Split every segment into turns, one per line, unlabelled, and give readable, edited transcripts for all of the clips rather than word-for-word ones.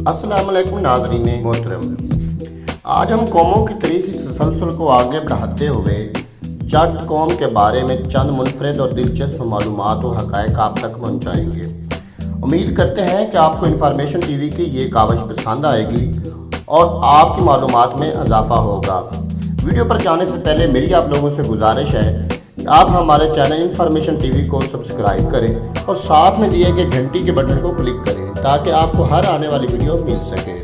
अस्सलाम वालेकुम नाज़रीन मोहतरम। आज हम कौमों की तारीख़ी तसलसल को आगे बढ़ाते हुए जट कौम के बारे में चंद मुनफरद और दिलचस्प मालूमात और हक़ाइक़ आप तक पहुँचाएँगे। उम्मीद करते हैं कि आपको इन्फॉर्मेशन टीवी की ये कावश पसंद आएगी और आपकी मालूमात में इजाफ़ा होगा। वीडियो पर जाने से पहले मेरी आप लोगों से गुजारिश है कि आप हमारे चैनल इन्फॉर्मेशन टीवी को सब्सक्राइब करें और साथ में दिए गए घंटी के बटन को क्लिक करें ताकि आपको हर आने वाली वीडियो मिल सके।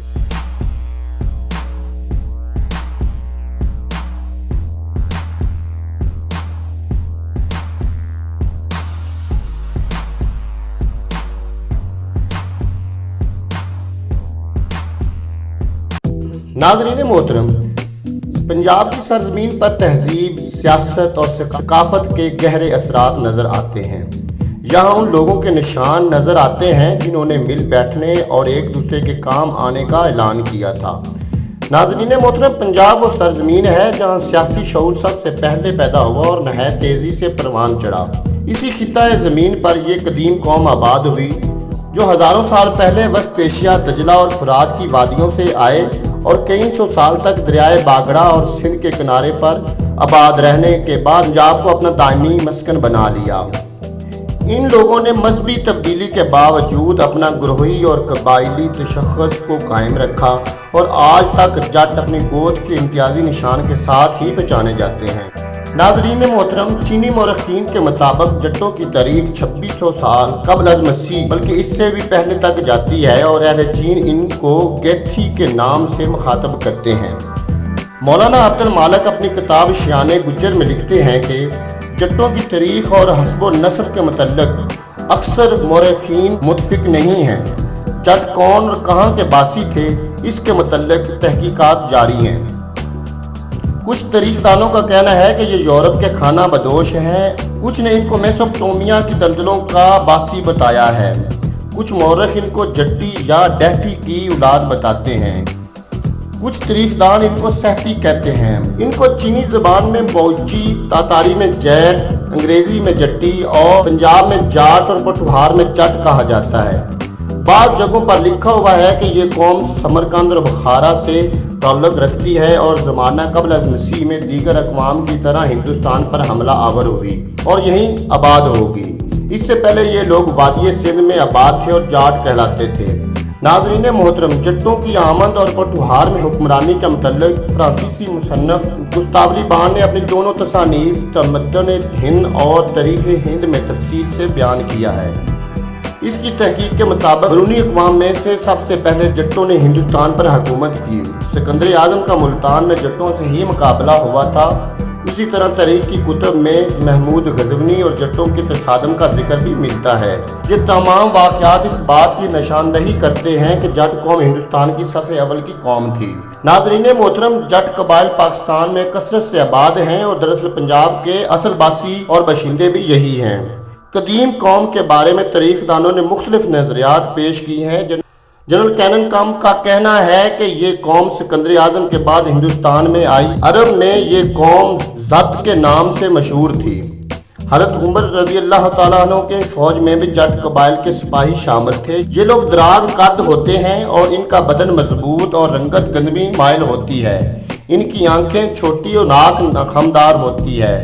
नाज़रीन मोहतरम, पंजाब की सरजमीन पर तहजीब, सियासत और सकाफत के गहरे असरात नज़र आते हैं। यहाँ उन लोगों के निशान नज़र आते हैं जिन्होंने मिल बैठने और एक दूसरे के काम आने का ऐलान किया था। नाज़रीन मोहतरम, पंजाब वो सरजमीन है जहाँ सियासी शऊर सबसे पहले पैदा हुआ और नहायत तेज़ी से परवान चढ़ा। इसी खित्ता ज़मीन पर यह कदीम कौम आबाद हुई जो हज़ारों साल पहले वस्त एशिया, दजला और फरात की वादियों से आए और कई सौ साल तक दरियाए बागड़ा और सिंध के किनारे पर आबाद रहने के बाद पंजाब को अपना दायमी मस्कन बना लिया। इन लोगों ने मजहबी तब्दीली के बावजूद अपना ग्रोही और कबायली तशख़्ख़ुस को कायम रखा और आज तक जट अपनी गोद के इम्तियाजी निशान के साथ ही पहचाने जाते हैं। नाज़रीन मोहतरम, चीनी मौरख़ीन के मुताबिक जट्टों की तारीख 2600 साल कबल अज़ मसीह बल्कि इससे भी पहले तक जाती है और अहले चीन इनको गेथी के नाम से मुखातब करते हैं। मौलाना अब्दुल मालिक अपनी किताब शान गुज्जर में लिखते हैं कि जट्टों की तारीख और हस्ब नस्ब के मतलब अक्सर मौरख़ीन मुतफ़िक नहीं हैं। जट कौन और कहाँ के बासी थे, इसके मतलब तहकीकात जारी हैं। कुछ तारीखदानों का कहना है कि ये यूरोप के खाना बदोश हैं, कुछ ने इनको मेसोपोटामिया की दलदलों का बासी बताया है, कुछ मौरख़ इनको जट्टी या डैटी की औलाद बताते हैं, कुछ तारीखदान इनको सहती कहते हैं। इनको चीनी ज़बान में बौची, तातारी में जैट, अंग्रेज़ी में जट्टी और पंजाब में जाट और पटवार में जट कहा जाता है। बाद जगहों पर लिखा हुआ है कि ये कौम समरकंद और बुखारा से ताल्लुक़ रखती है और ज़माना कबल अज़ मसीह में दीगर अक़वाम की तरह हिंदुस्तान पर हमला आवर हुई और यहीं आबाद होगी। इससे पहले ये लोग वादी सिंध में आबाद थे और जाट कहलाते थे। नाज़रीन मोहतरम, जट्टों की आमद और पटवार में हुक्मरानी का मतलब फ्रांसीसी मुसन्नफ़ गुस्ताव ले बॉन ने अपनी दोनों तसानीफ़ तमद्दुन हिंद और तारीख़ हिंद में तफसील से बयान किया है। इसकी तहकीक के मुताबिक बैरूनी अक़वाम में से सबसे पहले जट्टों ने हिंदुस्तान पर हुकूमत की। सिकंदर आज़म का मुल्तान में जट्टों से ही मुकाबला हुआ था। इसी तरह तारीख़ की कुतुब में महमूद गज़नवी और जट्टों के तसादम का जिक्र भी मिलता है। ये तमाम वाक़यात इस बात की निशानदही करते हैं कि जट कौम हिंदुस्तान की सफ़े अव्वल की कौम थी। नाज़रीन मोहतरम, जट कबाइल पाकिस्तान में कसरत से आबाद हैं और दरअसल पंजाब के असल बासी और बशिंदे भी यही हैं। कदीम कौम के बारे में तारीखदानों ने मुख्तलिफ नज़रियात पेश की हैं। जनरल कैनन कम का कहना है कि ये कौम सिकंदर आज़म के बाद हिंदुस्तान में आई। अरब में ये कौम ज़त के नाम से मशहूर थी। हज़रत उमर रज़ी अल्लाह तआला अन्हु के फ़ौज में भी जट कबाइल के सिपाही शामिल थे। ये लोग दराज कद होते हैं और इनका बदन मजबूत और रंगत गंदमी माइल होती है। इनकी आंखें छोटी और नाक नखमदार होती है।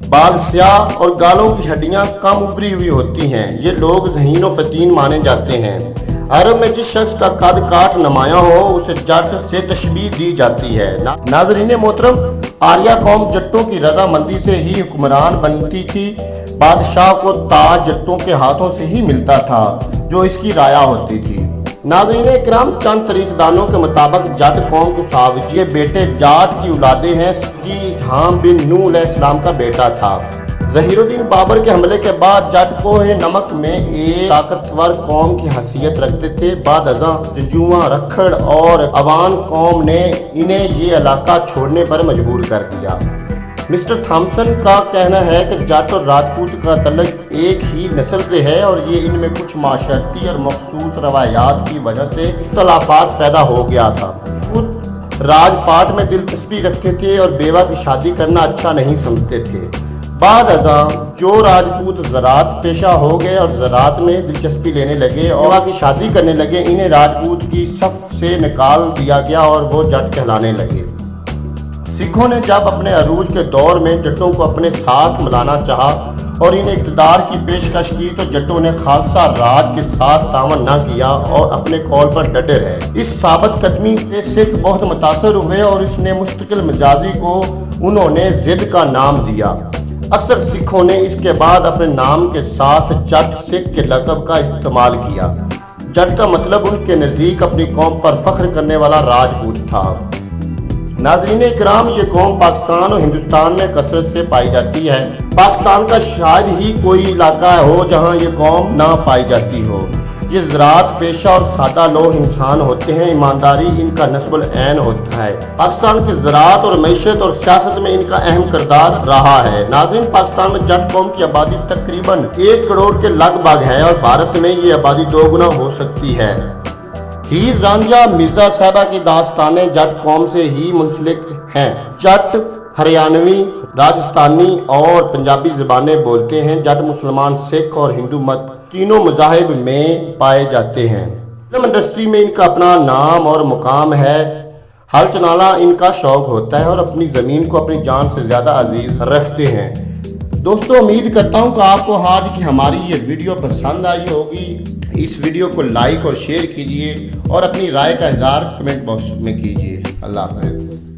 बाल स्याह और गालों की हड्डियां कम उभरी हुई होती हैं। ये लोग ज़हीन व फतीन माने जाते हैं। अरब में जिस शख्स का कद काठ नुमाया हो उसे जट से तशबीह दी जाती है। नाज़रीन मोहतरम, आर्या कौम जट्टों की रजामंदी से ही हुक्मरान बनती थी। बादशाह को ताज जट्टों के हाथों से ही मिलता था जो इसकी राया होती थी। नाज़रीन इकराम, चंद तारीखदानों के मुताबिक जट कौम के सावजी बेटे जाट की औलादें हैं। सजी धाम बिन नूह अलैहिस्सलाम का बेटा था। ज़हीरुद्दीन बाबर के हमले के बाद जट कोहे नमक में एक ताकतवर कौम की हैसियत रखते थे। बाद अज़ां जंजुआ, रखड़ और अवान कौम ने इन्हें ये इलाका छोड़ने पर मजबूर कर दिया। मिस्टर थॉमसन का कहना है कि जट और राजपूत का तल्लुक़ एक ही नस्ल से है और ये इनमें कुछ माशरती और मखसूस रवायात की वजह से इख्तलाफात पैदा हो गया था। खुद राजपाट में दिलचस्पी रखते थे और बेवा की शादी करना अच्छा नहीं समझते थे। بعد ازاں جو راجپوت زراعت پیشہ ہو گئے اور زراعت میں دلچسپی لینے لگے اور وہاں کی شادی کرنے لگے، انہیں راجپوت کی صف سے نکال دیا گیا اور وہ جٹ کہلانے لگے۔ سکھوں نے جب اپنے عروج کے دور میں جٹوں کو اپنے ساتھ ملانا چاہا اور انہیں اقتدار کی پیشکش کی تو جٹوں نے خالصہ راج کے ساتھ تعاون نہ کیا اور اپنے قول پر ڈٹے رہے۔ اس ثابت قدمی سے سکھ بہت متاثر ہوئے اور اس نے مستقل مزاجی کو انہوں نے ضد کا نام دیا۔ اکثر سکھوں نے اس کے بعد اپنے نام کے ساتھ جٹ سکھ کے لقب کا استعمال کیا۔ جٹ کا مطلب ان کے نزدیک اپنی قوم پر فخر کرنے والا راجپوت تھا۔ ناظرین اکرام، یہ قوم پاکستان اور ہندوستان میں کثرت سے پائی جاتی ہے۔ پاکستان کا شاید ہی کوئی علاقہ ہو جہاں یہ قوم نہ پائی جاتی ہو۔ یہ زراعت پیشہ اور سادہ لوہ انسان ہوتے ہیں، ایمانداری ان کا نصب العین ہوتا ہے۔ پاکستان کی زراعت اور معیشت اور سیاست میں ان کا اہم کردار رہا ہے۔ ناظرین، پاکستان میں جٹ قوم کی آبادی تقریباً 1 کروڑ کے لگ بھگ ہے اور بھارت میں یہ آبادی 2 گنا ہو سکتی ہے۔ ہیر رانجھا مرزا صاحبہ کی داستانیں جٹ قوم سے ہی منسلک ہیں۔ جٹ ہریانوی، راجستھانی اور پنجابی زبانیں بولتے ہیں۔ جٹ مسلمان، سکھ اور ہندو مت تینوں مذاہب میں پائے جاتے ہیں۔ فلم انڈسٹری میں ان کا اپنا نام اور مقام ہے۔ ہل چلانا ان کا شوق ہوتا ہے اور اپنی زمین کو اپنی جان سے زیادہ عزیز رکھتے ہیں۔ دوستو، امید کرتا ہوں کہ آپ کو آج کی ہماری یہ ویڈیو پسند آئی ہوگی۔ اس ویڈیو کو لائک اور شیئر کیجیے اور اپنی رائے کا اظہار کمنٹ باکس میں کیجیے۔ اللہ حافظ۔